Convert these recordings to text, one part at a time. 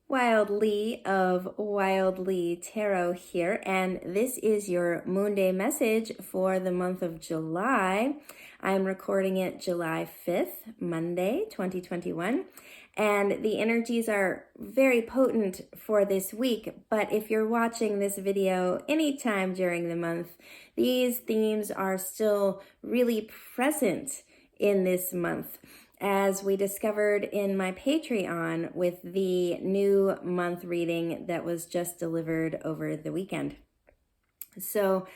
Wildly of Wildly Tarot here, and this is your Moonday message for the month of July. I'm recording it July 5th, Monday, 2021, and the energies are very potent for this week, but if you're watching this video anytime during the month, these themes are still really present in this month, as we discovered in my Patreon with the new month reading that was just delivered over the weekend. So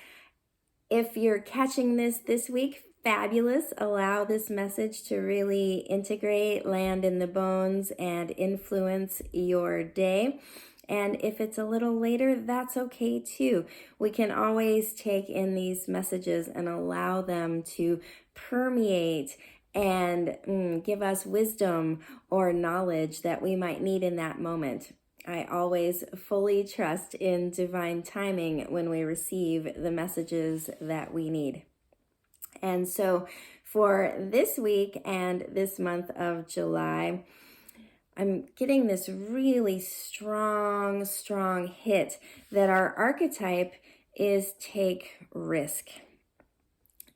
if you're catching this week, fabulous. Allow this message to really integrate, land in the bones, and influence your day. And if it's a little later, that's okay too. We can always take in these messages and allow them to permeate and give us wisdom or knowledge that we might need in that moment. I always fully trust in divine timing when we receive the messages that we need. And so for this week and this month of July, I'm getting this really strong hit that our archetype is take risk.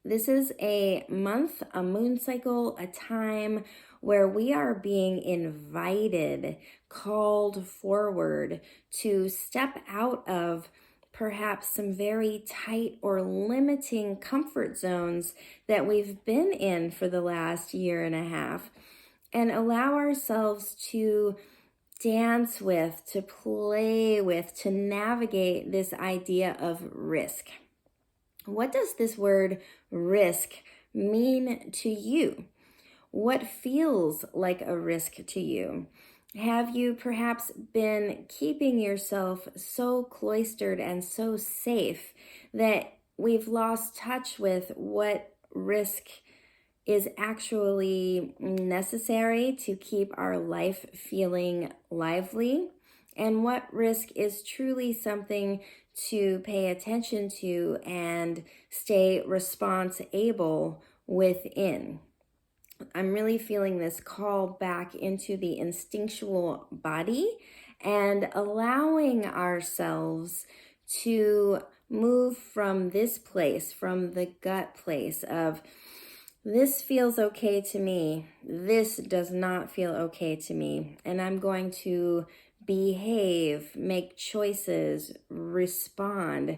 This is a month, a moon cycle, a time where we are being invited, called forward to step out of perhaps some very tight or limiting comfort zones that we've been in for the last year and a half, and allow ourselves to dance with, to play with, to navigate this idea of risk. What does this word risk mean to you? What feels like a risk to you? Have you perhaps been keeping yourself so cloistered and so safe that we've lost touch with what risk is actually necessary to keep our life feeling lively? And what risk is truly something to pay attention to and stay responsible within? I'm really feeling this call back into the instinctual body and allowing ourselves to move from this place, from the gut place of, this feels okay to me, this does not feel okay to me, and I'm going to behave, make choices, respond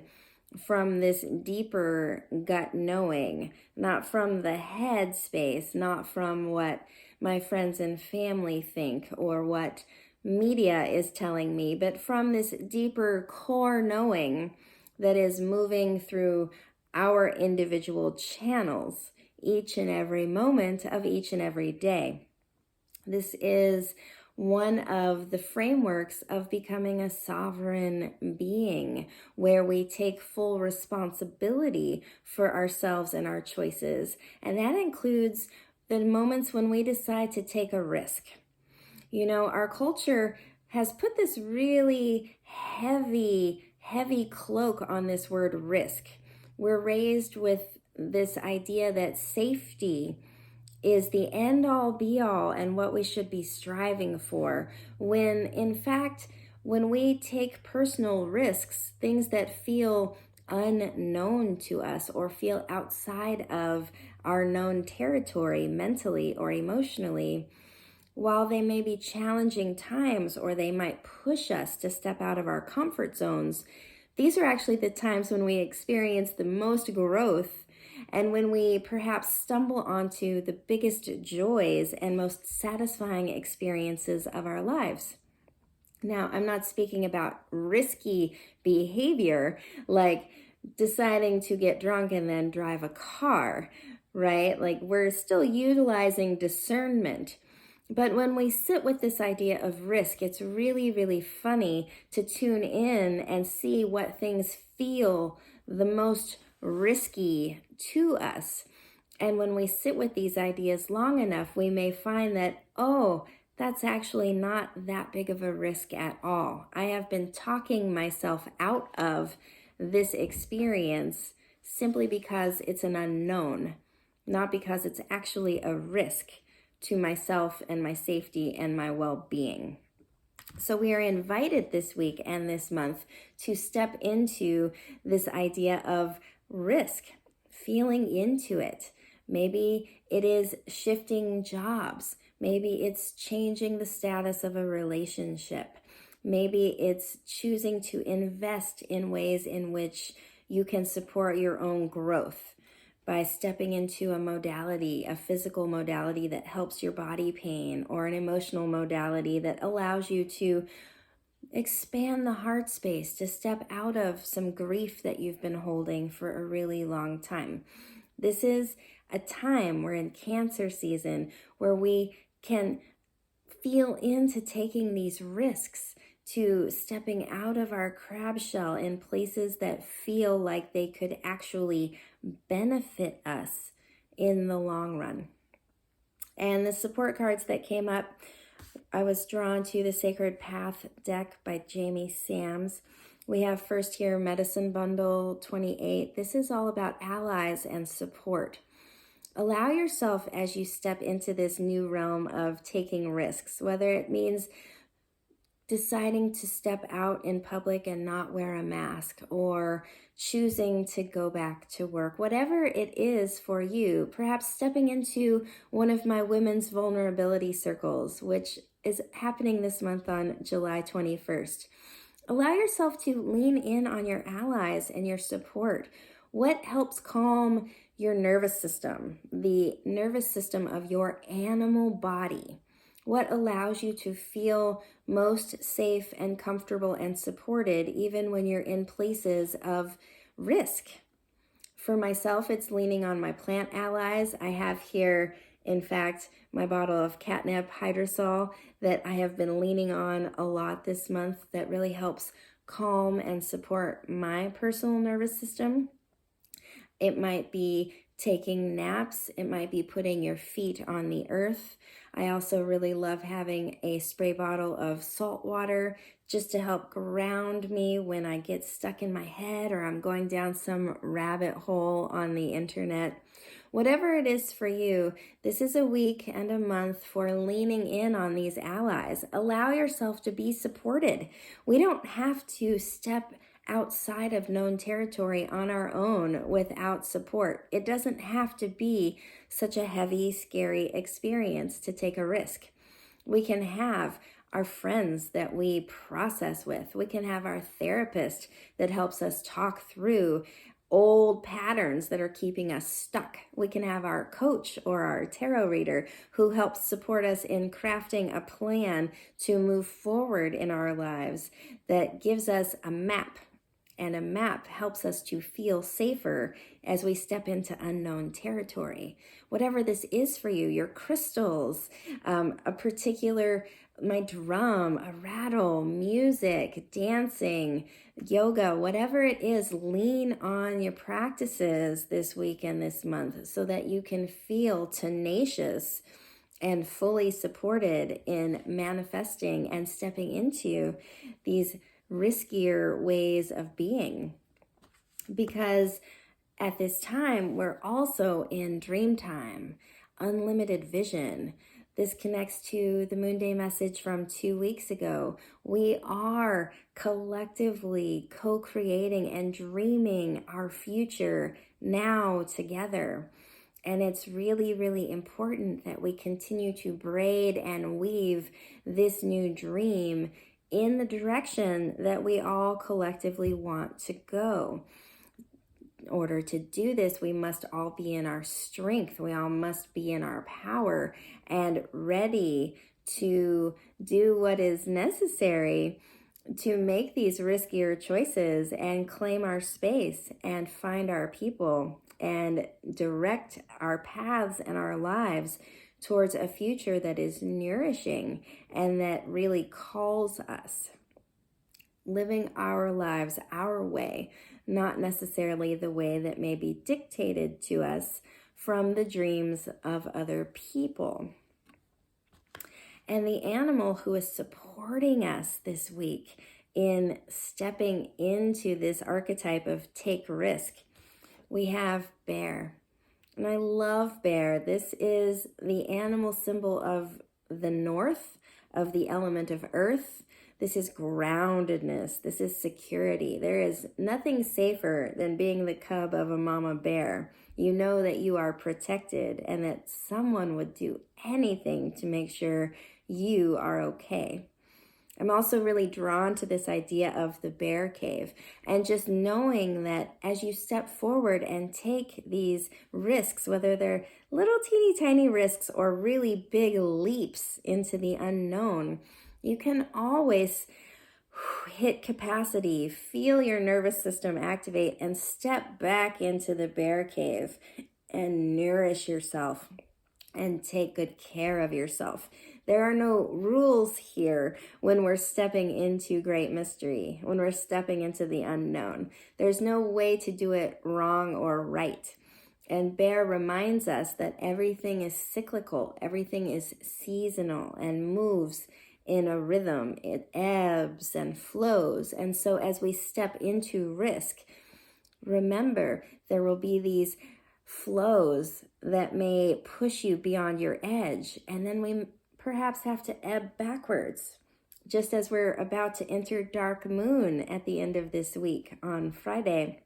from this deeper gut knowing, not from the head space, not from what my friends and family think or what media is telling me, but from this deeper core knowing that is moving through our individual channels each and every moment of each and every day. This is one of the frameworks of becoming a sovereign being, where we take full responsibility for ourselves and our choices. And that includes the moments when we decide to take a risk. You know, our culture has put this really heavy cloak on this word risk. We're raised with this idea that safety is the end-all be-all and what we should be striving for, when in fact, when we take personal risks, things that feel unknown to us or feel outside of our known territory mentally or emotionally, while they may be challenging times or they might push us to step out of our comfort zones, these are actually the times when we experience the most growth and when we perhaps stumble onto the biggest joys and most satisfying experiences of our lives. Now, I'm not speaking about risky behavior like deciding to get drunk and then drive a car, right? Like, we're still utilizing discernment. But when we sit with this idea of risk, it's really funny to tune in and see what things feel the most risky to us. And when we sit with these ideas long enough, we may find that, oh, that's actually not that big of a risk at all. I have been talking myself out of this experience simply because it's an unknown, not because it's actually a risk to myself and my safety and my well-being. So we are invited this week and this month to step into this idea of risk, feeling into it. Maybe it is shifting jobs. Maybe it's changing the status of a relationship. Maybe it's choosing to invest in ways in which you can support your own growth by stepping into a modality, a physical modality that helps your body pain, or an emotional modality that allows you to expand the heart space, to step out of some grief that you've been holding for a really long time. This is a time, we're in Cancer season, where we can feel into taking these risks, to stepping out of our crab shell in places that feel like they could actually benefit us in the long run. And the support cards that came up, I was drawn to the Sacred Path deck by Jamie Sams. We have first here Medicine Bundle 28. This is all about allies and support. Allow yourself, as you step into this new realm of taking risks, whether it means deciding to step out in public and not wear a mask, or choosing to go back to work, whatever it is for you, perhaps stepping into one of my women's vulnerability circles, which is happening this month on July 21st. Allow yourself to lean in on your allies and your support. What helps calm your nervous system, the nervous system of your animal body? What allows you to feel most safe and comfortable and supported even when you're in places of risk? For myself, it's leaning on my plant allies. I have here, in fact, my bottle of Catnip hydrosol that I have been leaning on a lot this month that really helps calm and support my personal nervous system. It might be taking naps. It might be putting your feet on the earth. I also really love having a spray bottle of salt water just to help ground me when I get stuck in my head or I'm going down some rabbit hole on the internet. Whatever it is for you, this is a week and a month for leaning in on these allies. Allow yourself to be supported. We don't have to step outside of known territory on our own without support. It doesn't have to be such a heavy, scary experience to take a risk. We can have our friends that we process with. We can have our therapist that helps us talk through old patterns that are keeping us stuck. We can have our coach or our tarot reader who helps support us in crafting a plan to move forward in our lives that gives us a map. And a map helps us to feel safer as we step into unknown territory. Whatever this is for you, your crystals, a particular, my drum, a rattle, music, dancing, yoga, whatever it is, lean on your practices this week and this month so that you can feel tenacious and fully supported in manifesting and stepping into these riskier ways of being. Because at this time, we're also in Dreamtime, unlimited vision. This connects to the Moonday message from 2 weeks ago. We are collectively co-creating and dreaming our future now together. And it's really, really important that we continue to braid and weave this new dream in the direction that we all collectively want to go. In order to do this, we must all be in our strength. We all must be in our power and ready to do what is necessary to make these riskier choices and claim our space and find our people and direct our paths and our lives towards a future that is nourishing and that really calls us, living our lives our way, not necessarily the way that may be dictated to us from the dreams of other people. And the animal who is supporting us this week in stepping into this archetype of take risk, we have bear. And I love bear. This is the animal symbol of the north, of the element of earth. This is groundedness. This is security. There is nothing safer than being the cub of a mama bear. You know that you are protected and that someone would do anything to make sure you are okay. I'm also really drawn to this idea of the bear cave and just knowing that as you step forward and take these risks, whether they're little teeny tiny risks or really big leaps into the unknown, you can always hit capacity, feel your nervous system activate, and step back into the bear cave and nourish yourself and take good care of yourself. There are no rules here when we're stepping into great mystery, when we're stepping into the unknown. There's no way to do it wrong or right. And Bear reminds us that everything is cyclical, everything is seasonal and moves in a rhythm. It ebbs and flows. And so as we step into risk, remember there will be these flows that may push you beyond your edge. And then we perhaps have to ebb backwards, just as we're about to enter dark moon at the end of this week on Friday.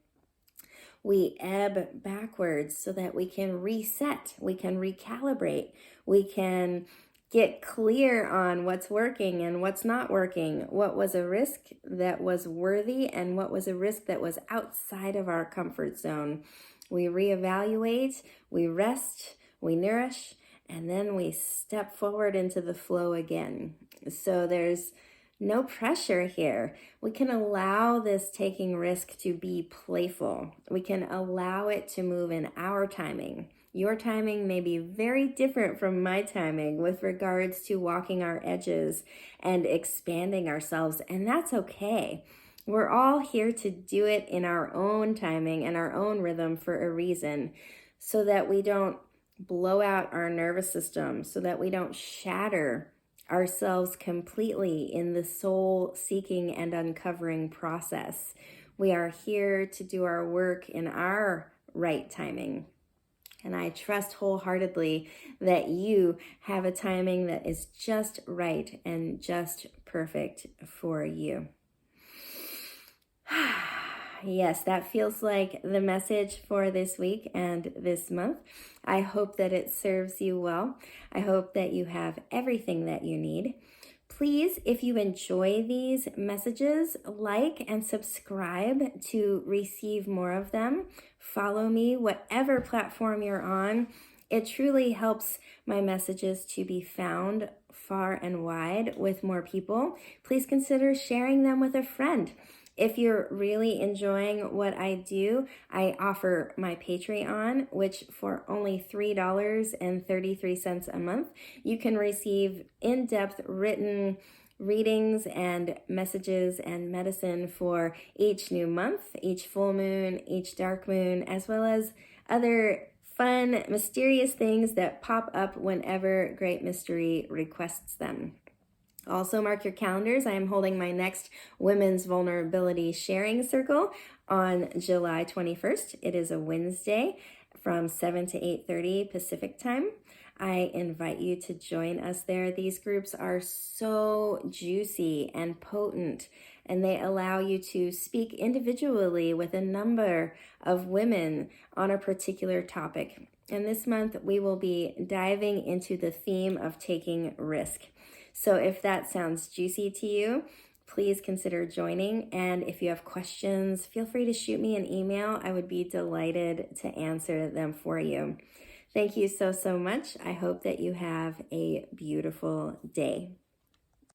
We ebb backwards so that we can reset, we can recalibrate, we can get clear on what's working and what's not working, what was a risk that was worthy and what was a risk that was outside of our comfort zone. We reevaluate, we rest, we nourish, and then we step forward into the flow again. So there's no pressure here. We can allow this taking risk to be playful. We can allow it to move in our timing. Your timing may be very different from my timing with regards to walking our edges and expanding ourselves, and that's okay. We're all here to do it in our own timing and our own rhythm for a reason, so that we don't blow out our nervous system, so that we don't shatter ourselves completely in the soul seeking and uncovering process. We are here to do our work in our right timing. And I trust wholeheartedly that you have a timing that is just right and just perfect for you. Yes, that feels like the message for this week and this month. I hope that it serves you well. I hope that you have everything that you need. Please, if you enjoy these messages, like and subscribe to receive more of them. Follow me, whatever platform you're on. It truly helps my messages to be found far and wide with more people. Please consider sharing them with a friend. If you're really enjoying what I do, I offer my Patreon, which for only $3.33 a month, you can receive in-depth written readings and messages and medicine for each new month, each full moon, each dark moon, as well as other fun, mysterious things that pop up whenever Great Mystery requests them. Also, mark your calendars. I am holding my next Women's Vulnerability Sharing Circle on July 21st. It is a Wednesday from 7 to 8:30 Pacific time. I invite you to join us there. These groups are so juicy and potent, and they allow you to speak individually with a number of women on a particular topic. And this month, we will be diving into the theme of taking risk. So if that sounds juicy to you, please consider joining. And if you have questions, feel free to shoot me an email. I would be delighted to answer them for you. Thank you so much. I hope that you have a beautiful day.